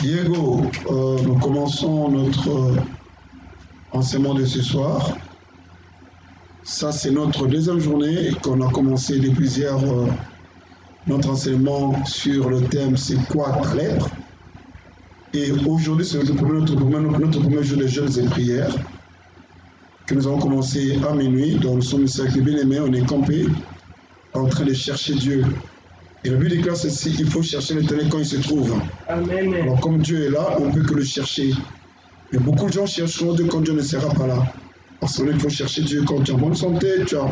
Diego, nous commençons notre enseignement de ce soir. Ça, c'est notre deuxième journée qu'on a commencé depuis hier notre enseignement sur le thème « C'est quoi ta lèpre ?» Et aujourd'hui, c'est notre premier jour de jeûnes et prières que nous avons commencé à minuit. Donc nous sommes ici avec les bien-aimés, on est campés en train de chercher Dieu. Et le but des classes, c'est qu'il faut chercher l'Éternel quand il se trouve. Amen. Alors comme Dieu est là, on ne peut que le chercher. Mais beaucoup de gens chercheront Dieu quand Dieu ne sera pas là. Parce qu'il faut chercher Dieu quand tu es en bonne santé, tu as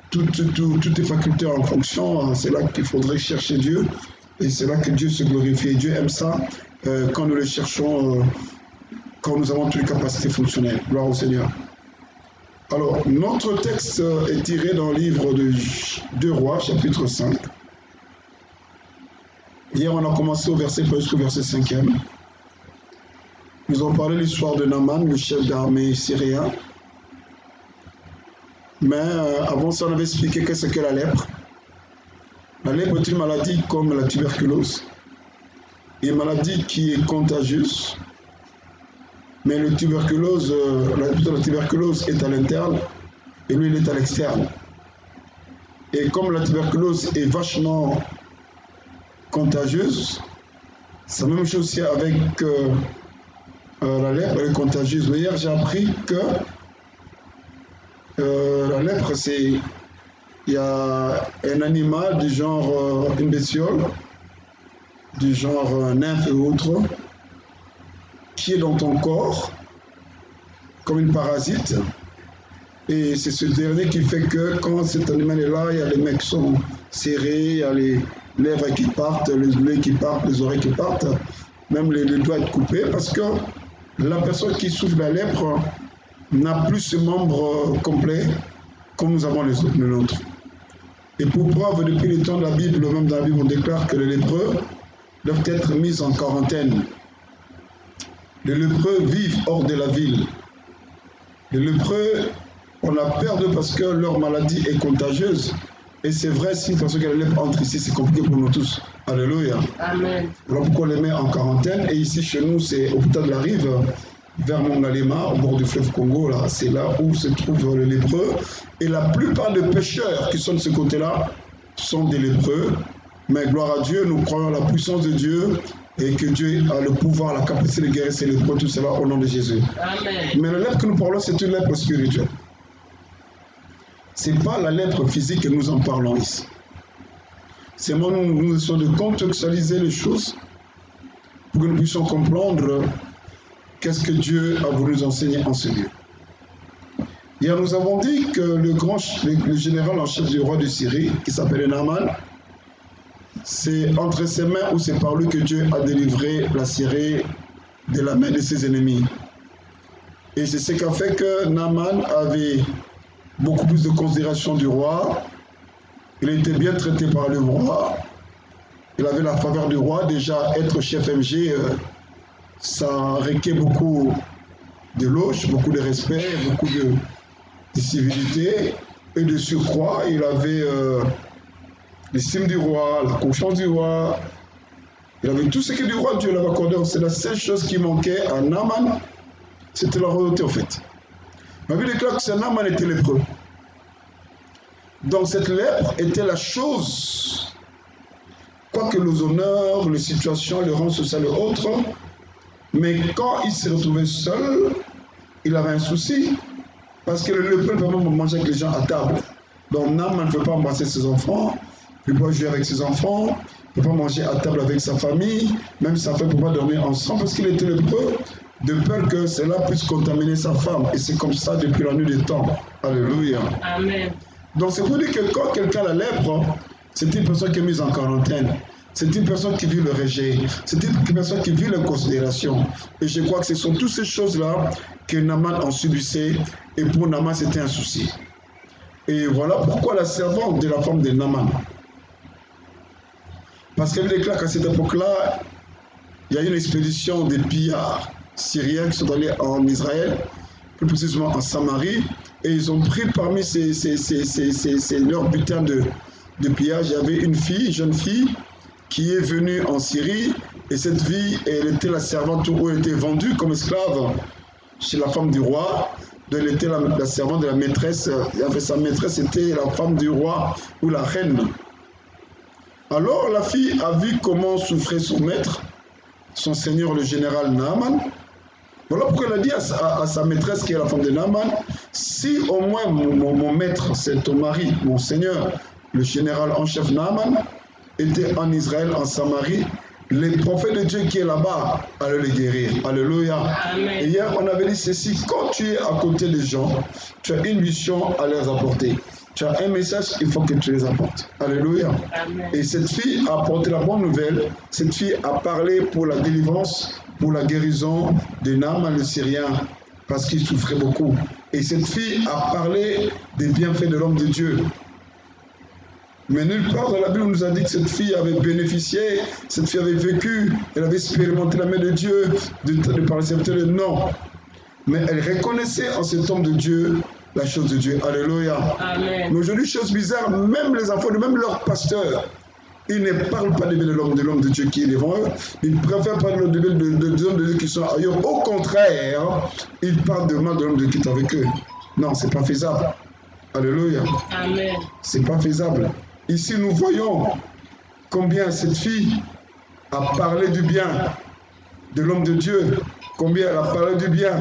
toutes tes facultés en fonction. C'est là qu'il faudrait chercher Dieu. Et c'est là que Dieu se glorifie. Et Dieu aime ça quand nous le cherchons, quand nous avons toutes les capacités fonctionnelles. Gloire au Seigneur. Alors, notre texte est tiré dans le livre de 2 Rois, chapitre 5. Hier, on a commencé au verset 1 jusqu'au verset 5e. Nous avons parlé de l'histoire de Naaman, le chef d'armée syrien. Mais avant ça, on avait expliqué qu'est-ce que la lèpre. La lèpre est une maladie comme la tuberculose. Une maladie qui est contagieuse. Mais la tuberculose est à l'interne et lui, il est à l'externe. Et comme la tuberculose est vachement contagieuse, c'est la même chose aussi avec la lèpre, elle est contagieuse. Mais hier, j'ai appris que la lèpre, il y a un animal du genre, une bestiole, du genre nymphe et autres, qui est dans ton corps, comme une parasite. Et c'est ce dernier qui fait que quand cet animal est là, il y a les mecs qui sont serrés, il y a les lèvres qui partent, les nez qui partent, les oreilles qui partent, même les doigts être coupés, parce que la personne qui souffre de la lèpre n'a plus ce membre complet comme nous avons les autres, le nôtre. Et pour preuve, depuis le temps de la Bible, même dans la Bible, on déclare que les lépreux doivent être mis en quarantaine. Les lépreux vivent hors de la ville. Les lépreux, on a peur d'eux parce que leur maladie est contagieuse. Et c'est vrai, si une personne qui a la lèpre entre ici, c'est compliqué pour nous tous. Alléluia. Amen. Voilà pourquoi on les met en quarantaine. Et ici, chez nous, c'est au Hôpital de la Rive, vers Mongalema, au bord du fleuve Congo. Là, c'est là où se trouvent les lépreux. Et la plupart des pécheurs qui sont de ce côté-là sont des lépreux. Mais gloire à Dieu, nous croyons à la puissance de Dieu et que Dieu a le pouvoir, la capacité de guérir ces lépreux, tout cela au nom de Jésus. Amen. Mais la lèpre que nous parlons, c'est une lèpre spirituelle. Ce n'est pas la lèpre physique que nous en parlons ici. C'est moi, nous essayons de contextualiser les choses pour que nous puissions comprendre qu'est-ce que Dieu a voulu nous enseigner en ce lieu. Hier, nous avons dit que le général en chef du roi de Syrie, qui s'appelait Naaman, c'est entre ses mains ou c'est par lui que Dieu a délivré la Syrie de la main de ses ennemis. Et c'est ce qui a fait que Naaman avait beaucoup plus de considération du roi. Il était bien traité par le roi. Il avait la faveur du roi. Déjà, être chef MG, ça requiert beaucoup de loge, beaucoup de respect, beaucoup de civilité. Et de surcroît, il avait l'estime du roi, la confiance du roi. Il avait tout ce que du roi Dieu l'avait accordé. C'est la seule chose qui manquait à Naaman, c'était la royauté en fait. La Bible déclare que Naaman était lépreux. Donc cette lèpre était la chose, quoique les honneurs, les situations, le rang social et autres, mais quand il se retrouvait seul, il avait un souci, parce que le lépreux ne peut pas manger avec les gens à table. Donc Naaman ne peut pas embrasser ses enfants, il ne peut pas jouer avec ses enfants, il ne peut pas manger à table avec sa famille, même sa femme ne peut pas dormir ensemble parce qu'il était lépreux, de peur que cela puisse contaminer sa femme. Et c'est comme ça depuis la nuit des temps. Alléluia. Amen. Donc c'est pour dire que quand quelqu'un a la lèpre, c'est une personne qui est mise en quarantaine. C'est une personne qui vit le rejet. C'est une personne qui vit l'inconsidération. Et je crois que ce sont toutes ces choses-là que Naaman en subissait. Et pour Naaman, c'était un souci. Et voilà pourquoi la servante de la femme de Naaman. Parce qu'elle déclare qu'à cette époque-là, il y a eu une expédition des pillards syriens qui sont allés en Israël, plus précisément en Samarie, et ils ont pris parmi leurs butins de pillage, il y avait une jeune fille, qui est venue en Syrie. Et cette fille, elle était la servante ou elle était vendue comme esclave chez la femme du roi. Donc elle était la servante de la maîtresse. Et en fait, sa maîtresse était la femme du roi ou la reine. Alors la fille a vu comment souffrait son maître, son seigneur le général Naaman. Voilà pourquoi elle a dit à sa maîtresse qui est la femme de Naaman, si au moins mon maître, c'est ton mari, mon seigneur, le général en chef Naaman, était en Israël, en Samarie, les prophètes de Dieu qui est là-bas allaient les guérir. Alléluia. Amen. Et hier, on avait dit ceci, quand tu es à côté des gens, tu as une mission à leur apporter. Tu as un message, il faut que tu les apportes. Alléluia. Amen. Et cette fille a apporté la bonne nouvelle. Cette fille a parlé pour la délivrance, pour la guérison de Naaman le Syrien, parce qu'il souffrait beaucoup. Et cette fille a parlé des bienfaits de l'homme de Dieu. Mais nulle part dans la Bible on nous a dit que cette fille avait bénéficié, cette fille avait vécu, elle avait expérimenté la main de Dieu, de par le serviteur de non. Mais elle reconnaissait en cet homme de Dieu la chose de Dieu. Alléluia. Amen. Mais aujourd'hui, chose bizarre, même les enfants, même leurs pasteurs, ils ne parlent pas de l'homme de Dieu qui est devant eux. Ils préfèrent parler de l'homme de Dieu qui sont ailleurs. Au contraire, ils parlent de mal de l'homme de Dieu qui est avec eux. Non, c'est pas faisable. Alléluia. Amen. C'est pas faisable. Ici, nous voyons combien cette fille a parlé du bien de l'homme de Dieu, combien elle a parlé du bien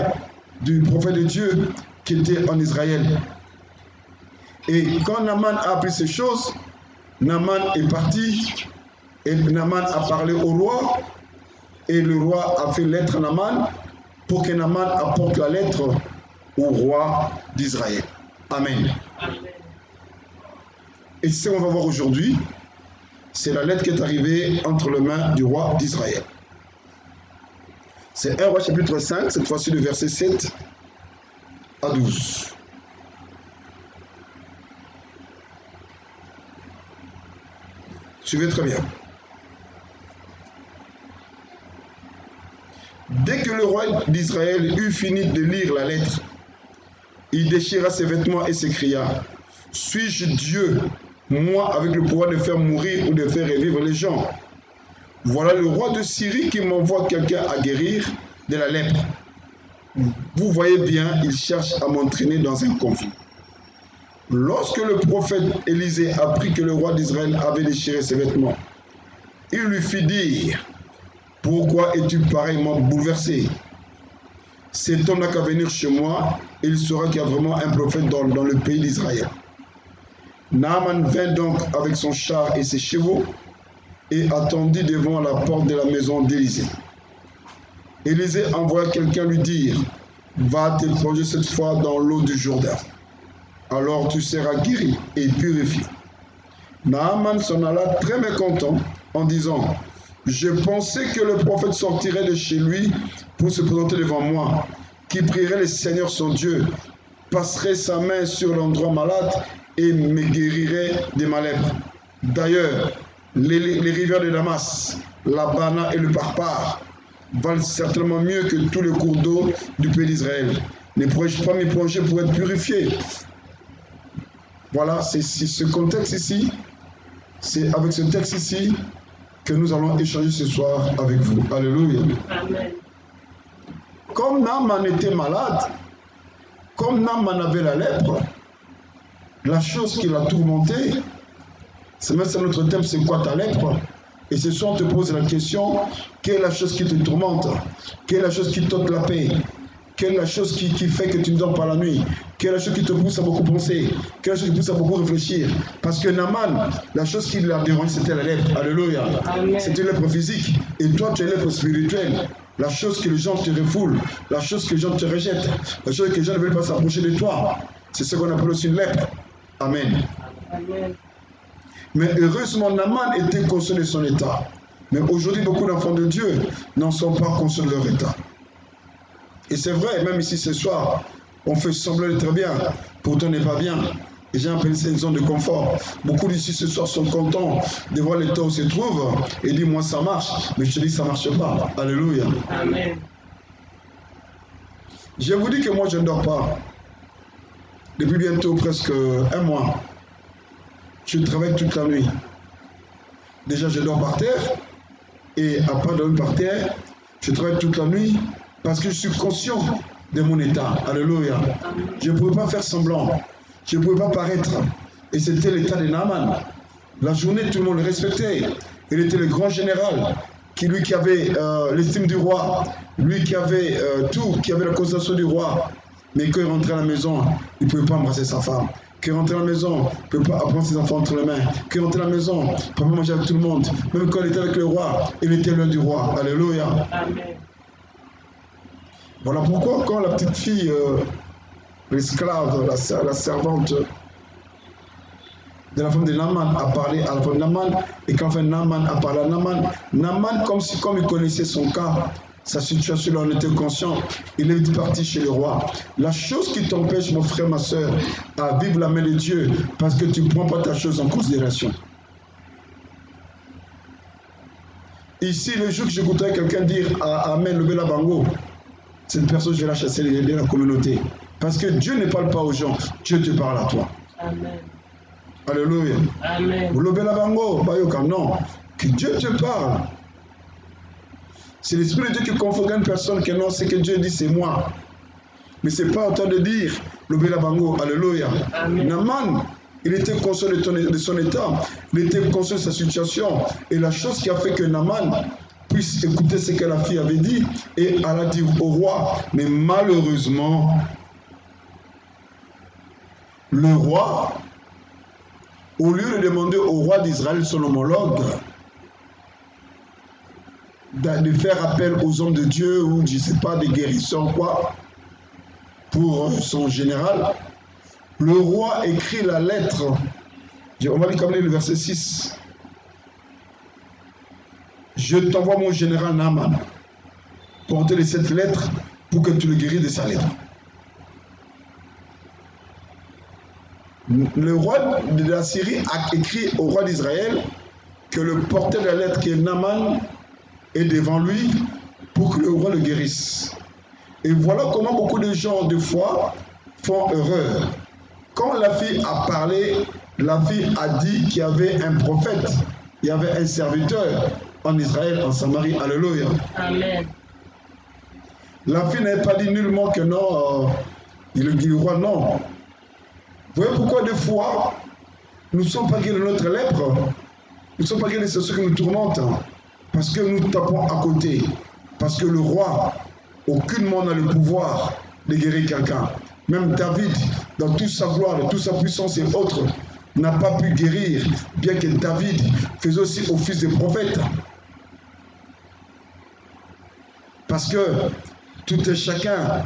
du prophète de Dieu qui était en Israël. Et quand Naaman a appris ces choses, Naaman est parti et Naaman a parlé au roi et le roi a fait lettre à Naaman pour que Naaman apporte la lettre au roi d'Israël. Amen. Amen. Et ce qu'on va voir aujourd'hui, c'est la lettre qui est arrivée entre les mains du roi d'Israël. C'est 1 Roi chapitre 5, cette fois-ci le verset 7 à 12. Suivez très bien. Dès que le roi d'Israël eut fini de lire la lettre, il déchira ses vêtements et s'écria, « Suis-je Dieu, moi, avec le pouvoir de faire mourir ou de faire revivre les gens? Voilà le roi de Syrie qui m'envoie quelqu'un à guérir de la lèpre. Vous voyez bien, il cherche à m'entraîner dans un conflit. » Lorsque le prophète Élisée apprit que le roi d'Israël avait déchiré ses vêtements, il lui fit dire, « Pourquoi es-tu pareillement bouleversé? Cet homme n'a qu'à venir chez moi, et il saura qu'il y a vraiment un prophète dans le pays d'Israël. » Naaman vint donc avec son char et ses chevaux, et attendit devant la porte de la maison d'Élisée. Élisée envoya quelqu'un lui dire, « Va te plonger cette fois dans l'eau du Jourdain. Alors tu seras guéri et purifié. » Naaman s'en alla très mécontent en disant, « Je pensais que le prophète sortirait de chez lui pour se présenter devant moi, qui prierait le Seigneur son Dieu, passerait sa main sur l'endroit malade et me guérirait de ma lèpre. D'ailleurs, les rivières de Damas, la Bana et le Parpar valent certainement mieux que tous les cours d'eau du pays d'Israël. Ne pourrais-je pas m'y plonger pour être purifié? » Voilà, c'est ce contexte ici, c'est avec ce texte ici que nous allons échanger ce soir avec vous. Alléluia. Amen. Comme Naaman était malade, comme Naaman avait la lèpre, la chose qui l'a tourmenté, c'est même ça notre thème, c'est quoi ta lèpre? Et ce soir on te pose la question, quelle est la chose qui te tourmente? Quelle est la chose qui t'ôte la paix? Quelle est la chose qui fait que tu ne dors pas la nuit? Quelle est la chose qui te pousse à beaucoup penser? Quelle est la chose qui te pousse à beaucoup réfléchir? Parce que Naaman, la chose qui l'a dérangé, c'était la lèpre. Alléluia. C'était la lèpre physique. Et toi, tu es lèpre spirituelle. La chose que les gens te refoulent, la chose que les gens te rejettent, la chose que les gens ne veulent pas s'approcher de toi. C'est ce qu'on appelle aussi une lèpre. Amen. Amen. Mais heureusement, Naaman était conscient de son état. Mais aujourd'hui, beaucoup d'enfants de Dieu n'en sont pas conscients de leur état. Et c'est vrai, même ici ce soir, on fait semblant de très bien, pourtant on n'est pas bien. Et j'ai appelé ça une zone de confort. Beaucoup d'ici ce soir sont contents de voir l'état où se trouvent et disent moi ça marche, mais je te dis ça ne marche pas. Alléluia. Amen. Je vous dis que moi je ne dors pas. Depuis bientôt presque un mois. Je travaille toute la nuit. Déjà, je dors par terre. Et à part dormir par terre, je travaille toute la nuit parce que je suis conscient de mon état. Alléluia. Je ne pouvais pas faire semblant. Je ne pouvais pas paraître. Et c'était l'état de Naaman. La journée, tout le monde le respectait. Il était le grand général, lui qui avait l'estime du roi, lui qui avait tout, qui avait la considération du roi. Mais quand il rentrait à la maison, il ne pouvait pas embrasser sa femme. Quand il rentrait à la maison, il ne pouvait pas prendre ses enfants entre les mains. Quand il rentrait à la maison, il ne pouvait pas manger avec tout le monde. Même quand il était avec le roi, il était l'un du roi. Alléluia. Amen. Voilà pourquoi quand la petite fille, l'esclave, la servante de la femme de Naaman a parlé à la femme de Naaman, et quand Naaman a parlé à Naaman, comme il connaissait son cas, sa situation, il en était conscient, il est parti chez le roi. La chose qui t'empêche, mon frère, ma soeur, à vivre la main de Dieu, parce que tu ne prends pas ta chose en considération. Ici, le jour que j'écouterai quelqu'un dire Amen, levez la bango, cette personne, je vais la chasser de la communauté. Parce que Dieu ne parle pas aux gens, Dieu te parle à toi. Amen. Alléluia. Amen. Vous levez la bango, non. Que Dieu te parle. C'est l'Esprit de Dieu qui confonde une personne que non, c'est que Dieu dit c'est moi. Mais ce n'est pas autant de dire, levez la bango, alléluia. Naaman, il était conscient de son état, il était conscient de sa situation. Et la chose qui a fait que Naaman puisse écouter ce que la fille avait dit, et elle a dit au roi, mais malheureusement, le roi, au lieu de demander au roi d'Israël, son homologue, de faire appel aux hommes de Dieu ou je ne sais pas, des guérisseurs quoi, pour son général, le roi écrit la lettre. On va lire comme le verset 6. Je t'envoie mon général Naaman, portez cette lettre pour que tu le guéris de sa lettre. Le roi de la Syrie a écrit au roi d'Israël que le porteur de la lettre qui est Naaman est devant lui pour que le roi le guérisse. Et voilà comment beaucoup de gens, des fois, font erreur. Quand la fille a parlé, la fille a dit qu'il y avait un prophète, il y avait un serviteur en Israël, en Samarie. Alléluia. Amen. La fille n'avait pas dit nullement que non, il dit le roi non. Vous voyez pourquoi des fois, nous ne sommes pas guéris de notre lèpre, nous ne sommes pas guéris de ce qui nous tourmente, parce que nous tapons à côté, parce que le roi, aucunement n'a le pouvoir de guérir quelqu'un. Même David, dans toute sa gloire, dans toute sa puissance et autres, n'a pas pu guérir, bien que David faisait aussi office de prophète. Parce que tout et chacun,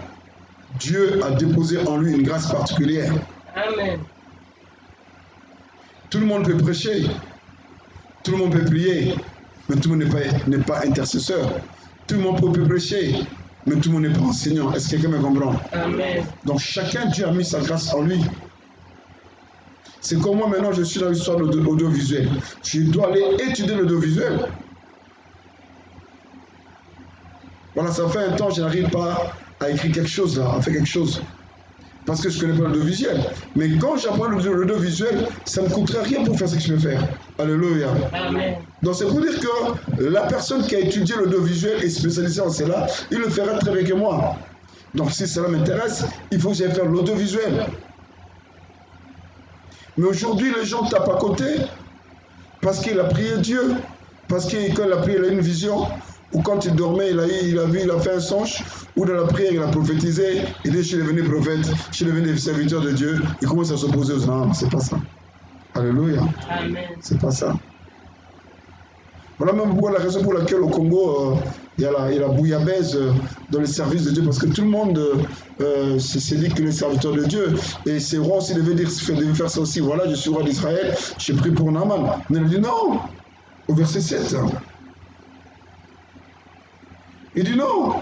Dieu a déposé en lui une grâce particulière. Amen. Tout le monde peut prêcher, tout le monde peut prier, mais tout le monde n'est pas intercesseur. Tout le monde peut prêcher, mais tout le monde n'est pas enseignant. Est-ce que quelqu'un me comprend? Amen. Donc chacun, Dieu a mis sa grâce en lui. C'est comme moi maintenant, je suis dans l'histoire de l'audiovisuel. Je dois aller étudier l'audiovisuel. Voilà, ça fait un temps, je n'arrive pas à écrire quelque chose là, à faire quelque chose. Parce que je ne connais pas l'audiovisuel. Mais quand j'apprends l'audiovisuel, ça ne me coûterait rien pour faire ce que je veux faire. Alléluia. Amen. Donc c'est pour dire que la personne qui a étudié l'audiovisuel et spécialisée en cela, il le fera très bien que moi. Donc si cela m'intéresse, il faut que j'aille faire l'audiovisuel. Mais aujourd'hui, les gens tapent à côté parce qu'il a prié Dieu. Parce que quand il a prié, il a une vision. Ou quand il dormait, il a fait un songe. Ou dans la prière, il a prophétisé. Il dit, je suis devenu prophète, je suis devenu serviteur de Dieu. Il commence à s'opposer aux hommes. C'est pas ça. Alléluia. Amen. C'est pas ça. Voilà même la raison pour laquelle au Congo, il y a la bouillabaisse dans le service de Dieu. Parce que tout le monde s'est dit qu'il est serviteur de Dieu. Et ces rois aussi devaient faire ça aussi. Voilà, je suis roi d'Israël, j'ai pris pour Naaman. Mais il dit non. Au verset 7. Il dit non.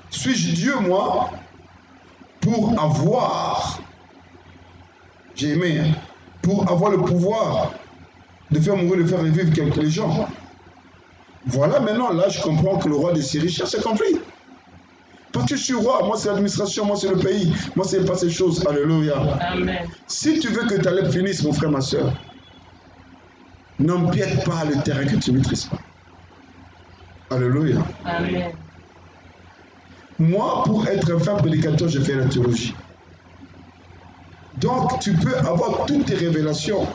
Suis-je Dieu, moi, pour avoir, j'ai aimé, hein, pour avoir le pouvoir de faire mourir, de faire revivre les gens. Voilà, maintenant, là, je comprends que le roi de Syrie cherche un conflit. Parce que je suis roi, moi c'est l'administration, moi c'est le pays, moi c'est pas ces choses. Alléluia. Amen. Si tu veux que ta lèpre finisse, mon frère, ma soeur, N'empiète pas le terrain que tu ne maîtrises pas. Alléluia. Amen. Moi, pour être un fin prédicateur, j'ai fait la théologie. Donc, tu peux avoir toutes tes révélations.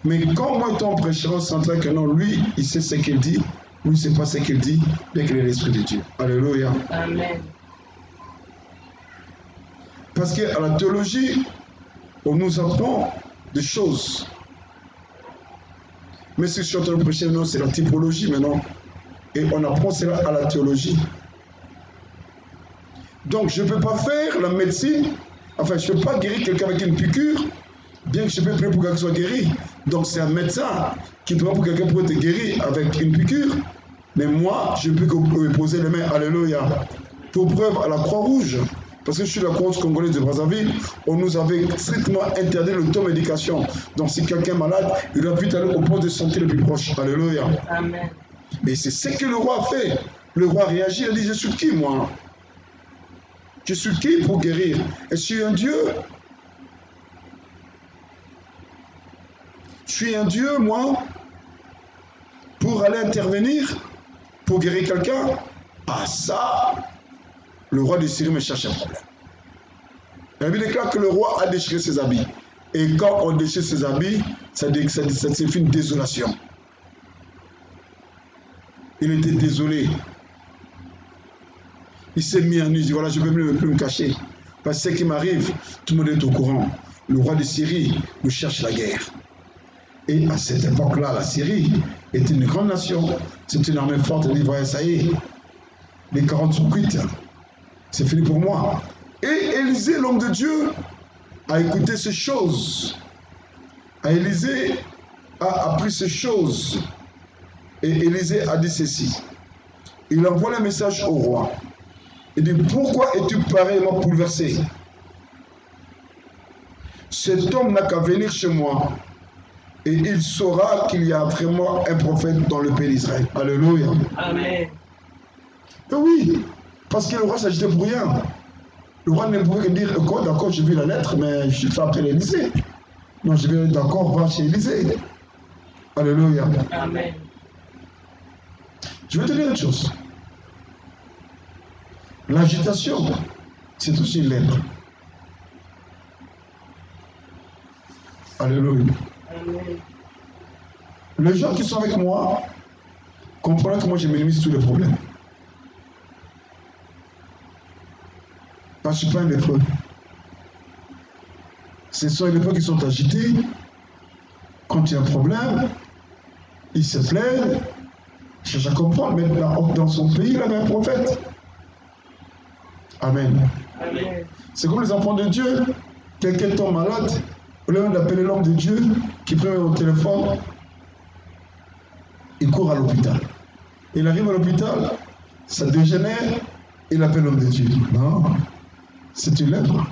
Mais quand moi, ton prêcheur central que non, lui, il sait ce qu'il dit, lui, il ne sait pas ce qu'il dit, bien qu'il ait l'Esprit de Dieu. Alléluia. Amen. Parce qu'à la théologie, on nous apprend des choses. Mais si je suis en train de prêcher, non, c'est la typologie maintenant. Et on apprend cela à la théologie. Donc, je ne peux pas faire la médecine. Enfin, je ne peux pas guérir quelqu'un avec une piqûre, bien que je peux prier pour quelqu'un soit guéri. Donc, c'est un médecin qui peut pour quelqu'un pour être guéri avec une piqûre. Mais moi, je peux poser les mains, alléluia, pour preuve à la Croix-Rouge. Parce que je suis la Croix-Rouge congolaise de Brazzaville, on nous avait strictement interdit l'automédication. Donc, si quelqu'un est malade, il doit vite aller au poste de santé le plus proche. Alléluia. Amen. Et c'est ce que le roi a fait. Le roi réagit, il a dit, je suis qui, moi? Je suis qui pour guérir? Je suis un Dieu. Je suis un Dieu, moi, pour aller intervenir, pour guérir quelqu'un. Ah ça, le roi de Syrie me cherche un problème. La Bible déclare que le roi a déchiré ses habits. Et quand on déchire ses habits, ça signifie une désolation. Il était désolé. Il s'est mis en nu, il dit voilà, je ne peux plus me cacher. Parce que ce qui m'arrive, tout le monde est au courant. Le roi de Syrie nous cherche la guerre. Et à cette époque-là, la Syrie était une grande nation. C'était une armée forte. Elle dit voilà, ça y est, les 40 sont cuites. C'est fini pour moi. Et Élisée, l'homme de Dieu, a écouté ces choses. Élisée a appris ces choses. Et Élisée a dit ceci. Il envoie le message au roi. Il dit, pourquoi es-tu pareillement bouleversé? Cet homme n'a qu'à venir chez moi et il saura qu'il y a vraiment un prophète dans le pays d'Israël. Alléluia. Amen. Et oui, parce que le roi s'agitait pour rien. Le roi ne pouvait que dire, d'accord, j'ai vu la lettre, mais je fais appel à Élisée. Non, je vais d'accord, va chez Élisée. Alléluia. Amen. Je vais te dire une chose. L'agitation, c'est aussi une lèpre. Alléluia. Amen. Les gens qui sont avec moi comprennent que moi je minimise tous les problèmes. Parce que je ne suis pas un lépreux. Ce sont les lépreux qui sont agités. Quand il y a un problème, ils se plaignent. Je cherche à comprendre, mais dans son pays, il avait un prophète. Amen. Amen. C'est comme les enfants de Dieu. Quelqu'un tombe malade, au lieu d'appeler l'homme de Dieu qui prend au téléphone, il court à l'hôpital. Il arrive à l'hôpital, ça dégénère, il appelle l'homme de Dieu. Non, c'est une lèpre.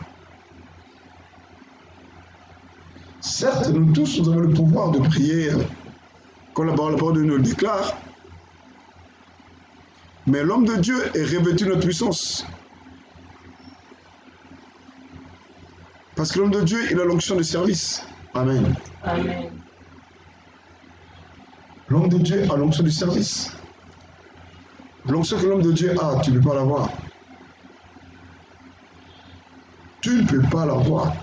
Certes, nous tous, nous avons le pouvoir de prier, comme la parole de nous le déclare, mais l'homme de Dieu est revêtu de notre puissance. Parce que l'homme de Dieu, il a l'onction de service. Amen. Amen. L'homme de Dieu a l'onction du service. L'onction que l'homme de Dieu a, tu ne peux pas l'avoir. Tu ne peux pas l'avoir.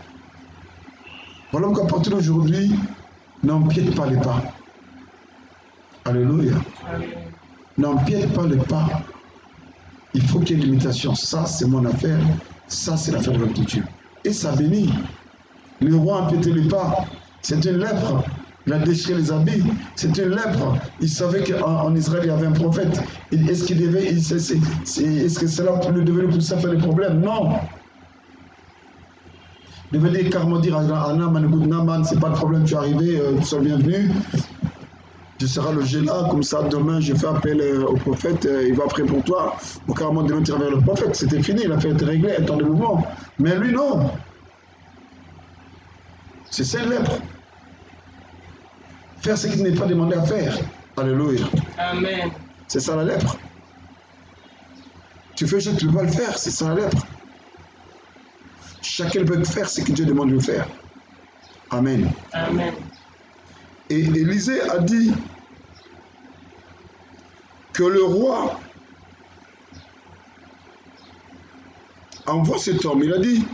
Voilà qu'à partir d'aujourd'hui, n'empiète pas les pas. Alléluia. Amen. N'empiète pas les pas. Il faut qu'il y ait une limitation. Ça, c'est mon affaire. Ça, c'est l'affaire de l'homme de Dieu. Et ça bénit. Le roi a empiété les pas. C'est une lèpre. Il a déchiré les habits. C'est une lèpre. Il savait qu'en Israël, il y avait un prophète. Est-ce qu'il devait, est-ce que cela devait le pousser à faire des problèmes? Non. Il devait dire carrément dire à Naaman, écoute Naaman, c'est pas de problème, tu es arrivé, tu sois bienvenu. Tu seras logé là, comme ça, demain, je fais appel au prophète, il va prier pour toi. Ou carrément demain, tu vers le prophète. C'était fini, l'affaire était réglée, un temps de mouvement. Mais lui, non. C'est ça, lèpre. Faire ce qu'il n'est pas demandé à faire. Alléluia. Amen. C'est ça la lèpre. Tu fais ce que tu ne peux pas le faire, c'est ça la lèpre. Chacun peut faire ce que Dieu demande de faire. Amen. Amen. Et Élisée a dit que le roi envoie cet homme. Il a dit,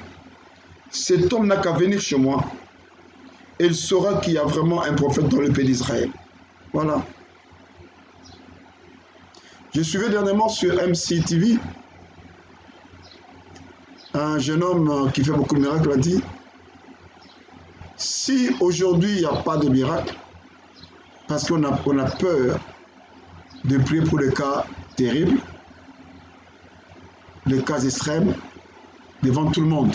cet homme n'a qu'à venir chez moi. Et il saura qu'il y a vraiment un prophète dans le pays d'Israël. Voilà. Je suivais dernièrement sur MCTV un jeune homme qui fait beaucoup de miracles a dit, si aujourd'hui il n'y a pas de miracle, parce qu'on a peur de prier pour les cas terribles, les cas extrêmes, devant tout le monde.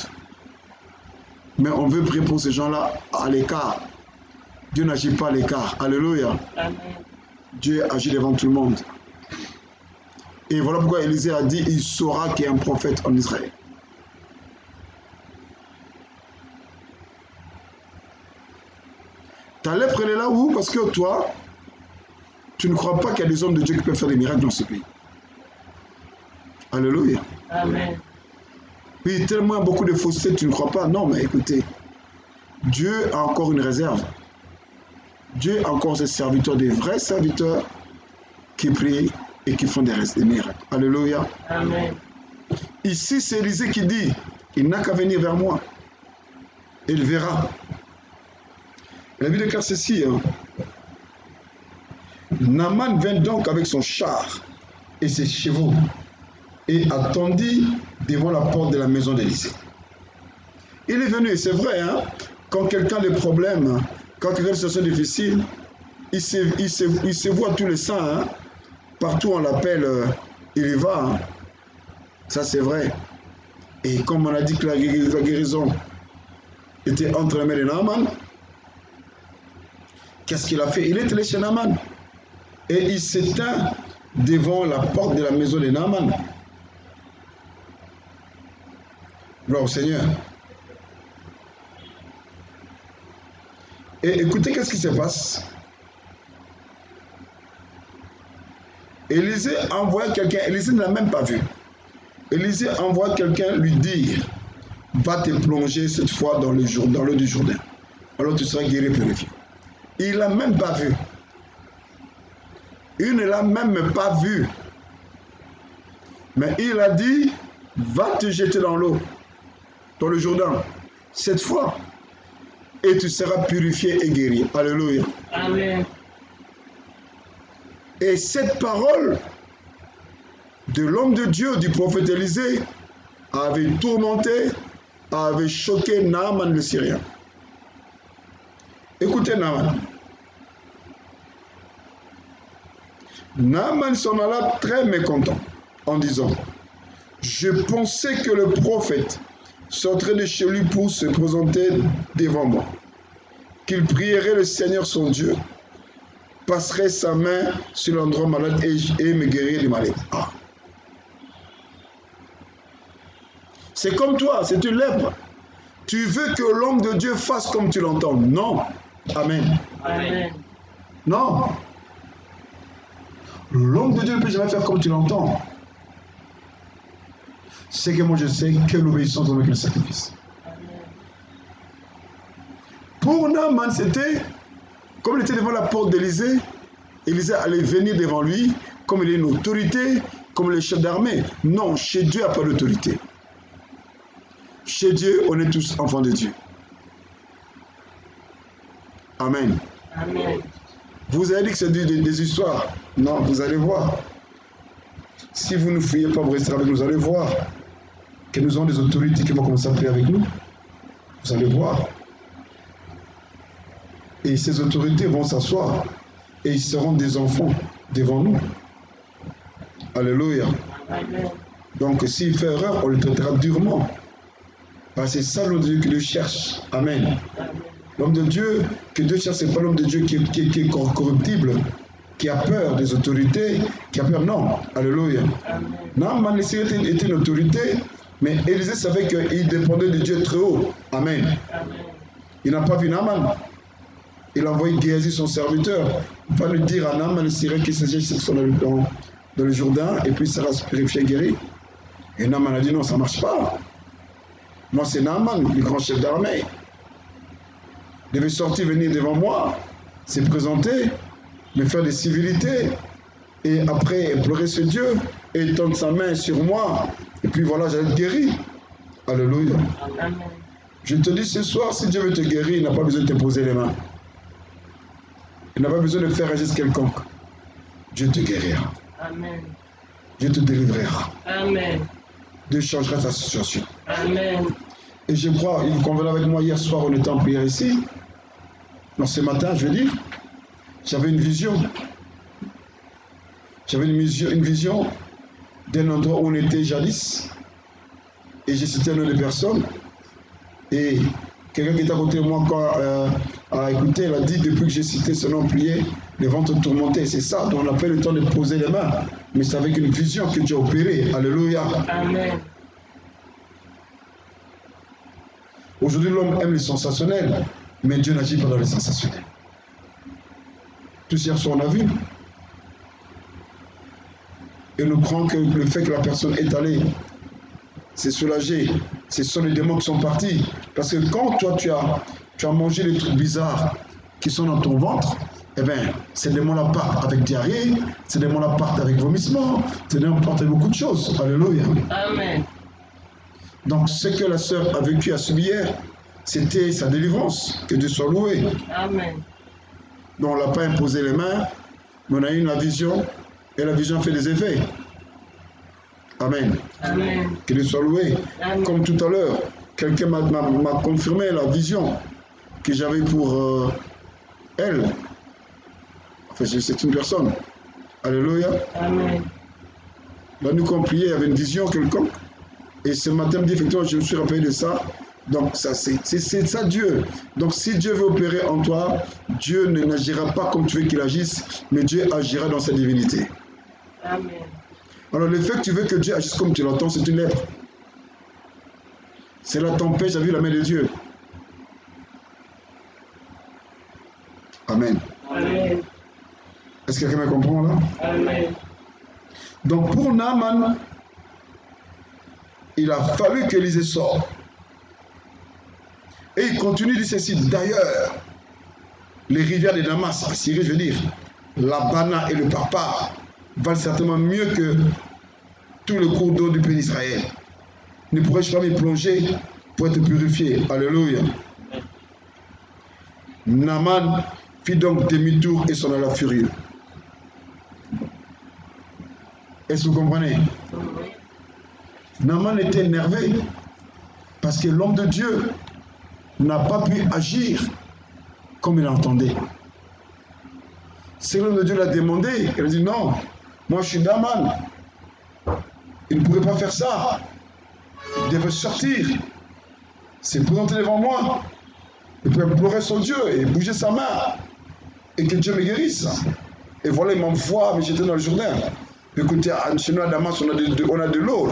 Mais on veut prier pour ces gens-là à l'écart. Dieu n'agit pas à l'écart. Alléluia. Amen. Dieu agit devant tout le monde. Et voilà pourquoi Élisée a dit, il saura qu'il y a un prophète en Israël. Ta lèpre, elle est là où? Parce que toi, tu ne crois pas qu'il y a des hommes de Dieu qui peuvent faire des miracles dans ce pays. Alléluia. Amen. Oui, tellement beaucoup de fausseté, tu ne crois pas. Non, mais écoutez, Dieu a encore une réserve. Dieu a encore ses serviteurs, des vrais serviteurs qui prient et qui font des miracles. Alléluia. Amen. Ici, c'est Élisée qui dit, il n'a qu'à venir vers moi. Et il verra. La Bible déclare ceci. Naaman vint donc avec son char et ses chevaux et attendit devant la porte de la maison d'Élisée. Il est venu, et c'est vrai, quand quelqu'un a des problèmes, quand quelqu'un a une situation difficile, il se voit tous les saints, partout on l'appelle, il y va. Ça c'est vrai. Et comme on a dit que la guérison était entre les mains de Naaman, qu'est-ce qu'il a fait? Il est allé chez Naaman. Et il s'éteint devant la porte de la maison de Naaman. Gloire au Seigneur. Et écoutez, qu'est-ce qui se passe? Élisée envoie quelqu'un, Élisée ne l'a même pas vu. Élisée envoie quelqu'un lui dire, va te plonger cette fois dans l'eau du Jourdain. Alors tu seras guéri et purifié. Il ne l'a même pas vu. Il ne l'a même pas vu. Mais il a dit, va te jeter dans l'eau, dans le Jourdain, cette fois, et tu seras purifié et guéri. Alléluia. Amen. Et cette parole de l'homme de Dieu, du prophète Élisée, avait tourmenté, avait choqué Naaman le Syrien. Écoutez Naaman. Naaman s'en alla très mécontent en disant, je pensais que le prophète sortirait de chez lui pour se présenter devant moi, qu'il prierait le Seigneur son Dieu, passerait sa main sur l'endroit malade et me guérirait des maladies. Ah. C'est comme toi, c'est une lèpre. Tu veux que l'homme de Dieu fasse comme tu l'entends? Non. Amen. Amen. Non. L'homme de Dieu ne peut jamais faire comme tu l'entends. C'est que moi je sais que l'obéissance est avec le sacrifice. Pour Naaman, c'était, comme il était devant la porte d'Élisée, Élisée allait venir devant lui, comme il est une autorité, comme le chef d'armée. Non, chez Dieu, il n'y a pas d'autorité. Chez Dieu, on est tous enfants de Dieu. Amen. Amen. Vous avez dit que c'est des histoires. Non, vous allez voir. Si vous ne fouillez pas, vous restez avec nous, vous allez voir que nous avons des autorités qui vont commencer à prier avec nous. Vous allez voir. Et ces autorités vont s'asseoir et ils seront des enfants devant nous. Alléluia. Amen. Donc s'il fait erreur, on le traitera durement. Parce que c'est ça l'homme de Dieu que Dieu cherche. Amen. L'homme de Dieu que Dieu cherche, ce n'est pas l'homme de Dieu qui est corruptible, qui a peur des autorités, qui a peur. Non. Alléluia. Naaman était une autorité, mais Élisée savait qu'il dépendait de Dieu très haut. Amen. Il n'a pas vu Naaman. Il a envoyé Géasi, son serviteur, va lui dire à Naaman le Syrien qu'il se jette dans le Jourdain et puis il sera purifié et guéri. Et Naaman a dit non, ça ne marche pas. Moi, c'est Naaman, le grand chef d'armée. Il devait sortir, venir devant moi. s'est présenté, me faire des civilités, et après pleurer sur Dieu, et tendre sa main sur moi, et puis voilà, j'allais être guéri. Alléluia. Amen. Je te dis ce soir, si Dieu veut te guérir, il n'a pas besoin de te poser les mains. Il n'a pas besoin de faire un geste quelconque. Dieu te guérira. Amen. Dieu te délivrera. Amen. Dieu changera ta situation. Amen. Et je crois, il convenait avec moi hier soir, on était en prière ici. Non, ce matin, je veux dire, j'avais une vision. J'avais une vision d'un endroit où on était jadis. Et j'ai cité un nom de personne. Et quelqu'un qui était à côté de moi, quand a écouté, il a dit, depuis que j'ai cité ce nom prié, le ventre tourmenté. C'est ça, donc on n'a pas le temps de poser les mains. Mais c'est avec une vision que Dieu a opéré. Alléluia. Amen. Aujourd'hui, l'homme aime les sensationnels, mais Dieu n'agit pas dans les sensationnels. Tout hier soir, on a vu. Et nous croyons que le fait que la personne est allée s'est soulagée, ce sont les démons qui sont partis. Parce que quand toi, tu as mangé les trucs bizarres qui sont dans ton ventre, eh bien, ces démons-là partent avec diarrhée, ces démons-là partent avec vomissement, ces démons partent avec beaucoup de choses. Alléluia. Amen. Donc, ce que la sœur a vécu à subi hier, c'était sa délivrance. Que Dieu soit loué. Amen. Donc, on ne l'a pas imposé les mains, mais on a eu la vision, et la vision fait des effets. Amen. Amen. Que Dieu soit loué. Amen. Comme tout à l'heure, quelqu'un m'a confirmé la vision que j'avais pour elle. Enfin, c'est une personne. Alléluia. Amen. La nuit qu'on priait, il y avait une vision quelconque. Et ce matin, me dit effectivement, je me suis rappelé de ça. Donc, ça, c'est ça Dieu. Donc, si Dieu veut opérer en toi, Dieu n'agira pas comme tu veux qu'il agisse, mais Dieu agira dans sa divinité. Amen. Alors, le fait que tu veux que Dieu agisse comme tu l'entends, c'est une lèpre. C'est la tempête, j'ai vu la main de Dieu. Amen. Amen. Est-ce que quelqu'un me comprend là? Amen. Donc, pour Naaman, il a fallu qu'Élisée sorte. Et il continue de dire ceci. D'ailleurs, les rivières de Damas, en Syrie, je veux dire, l'Abana et le Papa, valent certainement mieux que tout le cours d'eau du pays d'Israël. Ne pourrais-je pas m'y plonger pour être purifié? Alléluia. Naaman fit donc demi-tour et s'en alla furieux. Est-ce que vous comprenez? Naaman était énervé parce que l'homme de Dieu n'a pas pu agir comme il entendait. C'est l'homme de Dieu l'a demandé. Il a dit non, moi je suis Naaman. Il ne pourrait pas faire ça. Il devait sortir, se présenter devant moi, il pouvait pleurer son Dieu et bouger sa main et que Dieu me guérisse. Et voilà, il m'envoie me jeter dans le Jourdain. Écoutez, chez nous à Damas, on a de l'eau.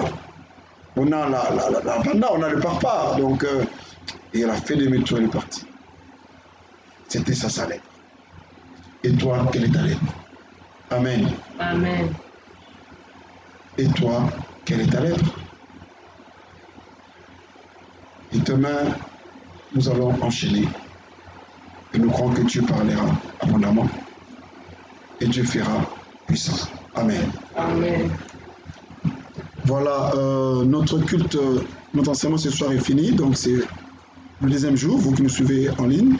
On a on a le parpa. Donc, il a fait demi-tour, il est parti. C'était ça sa lettre. Et toi, quelle est ta lettre? Amen. Amen. Et toi, quelle est ta lettre? Et demain, nous allons enchaîner. Et nous croyons que Dieu parlera abondamment. Et Dieu fera puissant. Amen. Amen. Voilà, notre culte, notre enseignement ce soir est fini. Donc c'est le deuxième jour, vous qui nous suivez en ligne.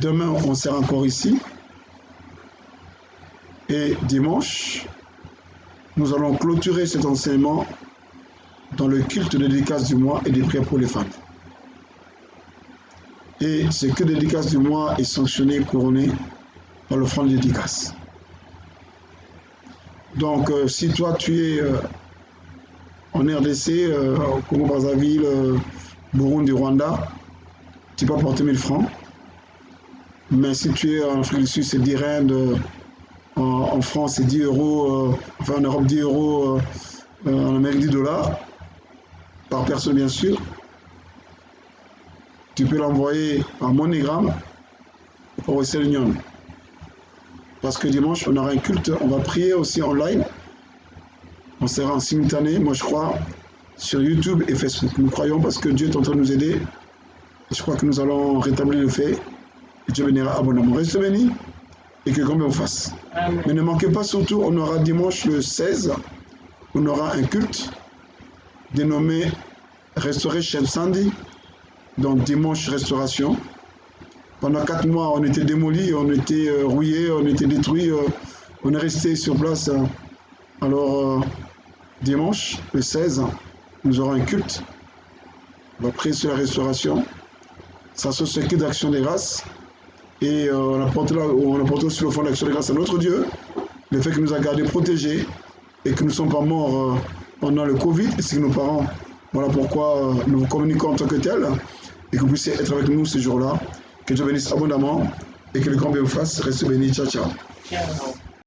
Demain, on sera encore ici. Et dimanche, nous allons clôturer cet enseignement dans le culte de dédicace du mois et des prières pour les femmes. Et ce culte de dédicace du mois est sanctionné, couronné par l'offrande de dédicace. Donc, si toi tu es en RDC, au Congo-Brazzaville, Burundi, Rwanda, tu peux apporter 1000 francs. Mais si tu es en Afrique du Sud, c'est 10 Rand. En France, c'est 10 euros. Enfin, en Europe, 10 euros. En Amérique, 10 dollars. Par personne, bien sûr. Tu peux l'envoyer en MoneyGram au Western Union. Parce que dimanche, on aura un culte. On va prier aussi en live. On sera en simultané, moi je crois, sur YouTube et Facebook. Nous croyons parce que Dieu est en train de nous aider. Je crois que nous allons rétablir le fait. et Dieu bénira abondamment. Restez bénis et que le grand bien vous fasse. Amen. Mais ne manquez pas surtout, on aura dimanche le 16, on aura un culte dénommé Restoration Sunday, donc dimanche restauration. Pendant 4 mois, on était démolis, on était rouillés, on était détruits, on est resté sur place. Alors, dimanche, le 16, nous aurons un culte. On va prier sur la restauration. Ça sur ce culte d'action des grâces. Et on apporte aussi le fond d'action des grâces à notre Dieu. Le fait qu'il nous a gardés protégés et que nous ne sommes pas morts pendant le Covid. C'est que nos parents, voilà pourquoi nous vous communiquons en tant que tels. Et que vous puissiez être avec nous ces jours-là. Que Dieu bénisse abondamment et que le grand bien vous fasse. Restez bénis. Ciao, ciao. Ciao.